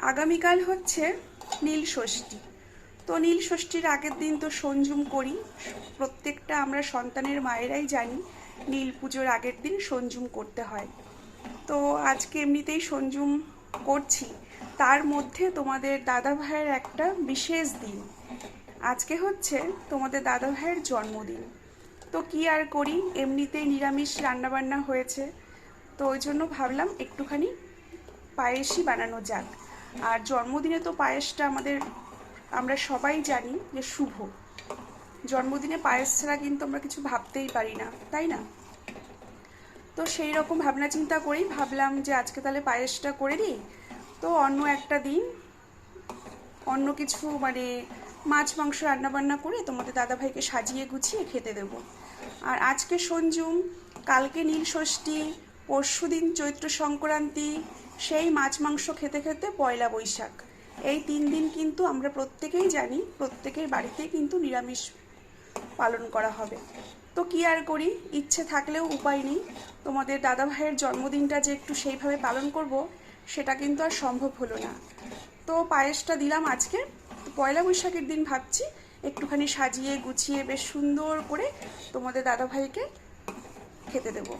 আগামীকাল হচ্ছে নীল ষষ্ঠী। তো নীল ষষ্ঠীর আগের দিন তো সঞ্জুম করি, প্রত্যেকটা আমরা সন্তানের মায়েরাই জানি নীল পুজোর আগের দিন সঞ্জুম করতে হয়। তো আজকে এমনিতেই সঞ্জুম করছি, তার মধ্যে তোমাদের দাদা ভাইয়ের একটা বিশেষ দিন। আজকে হচ্ছে তোমাদের দাদা ভাইয়ের জন্মদিন। তো কি আর করি, এমনিতেই নিরামিষ রান্নাবান্না হয়েছে, তো ওই জন্য ভাবলাম একটুখানি পায়েসই বানানো যাক। আর জন্মদিনে তো পায়েসটা আমরা সবাই জানি যে শুভ। জন্মদিনে পায়েস ছাড়া কিন্তু আমরা কিছু ভাবতেই পারি না, তাই না? তো সেই রকম ভাবনা চিন্তা করেই ভাবলাম যে আজকে তাহলে পায়েসটা করে দিই। তো অন্য একটা দিন অন্য কিছু মাছ মাংস রান্নাবান্না করে তোমাদের দাদাভাইকে সাজিয়ে গুছিয়ে খেতে দেবো। আর আজকে সঞ্জুম, কালকে নীল ষষ্ঠী, পরশু দিন চৈত্র সংক্রান্তি, সেই মাছ মাংস খেতে খেতে পয়লা বৈশাখ। এই 3 দিন কিন্তু আমরা প্রত্যেকেই জানি প্রত্যেকের বাড়িতেই কিন্তু নিরামিষ পালন করা হবে। তো কি আর করি, ইচ্ছে থাকলেও উপায় নেই। তোমাদের দাদাভাইয়ের জন্মদিনটা যে একটু সেইভাবে পালন করব, সেটা কিন্তু আর সম্ভব হলো না। তো পায়েসটা দিলাম আজকে। তো পয়লা বৈশাখের দিন ভাবছি একটুখানি সাজিয়ে গুছিয়ে বেশ সুন্দর করে তোমাদের দাদাভাইকে খেতে দেবো।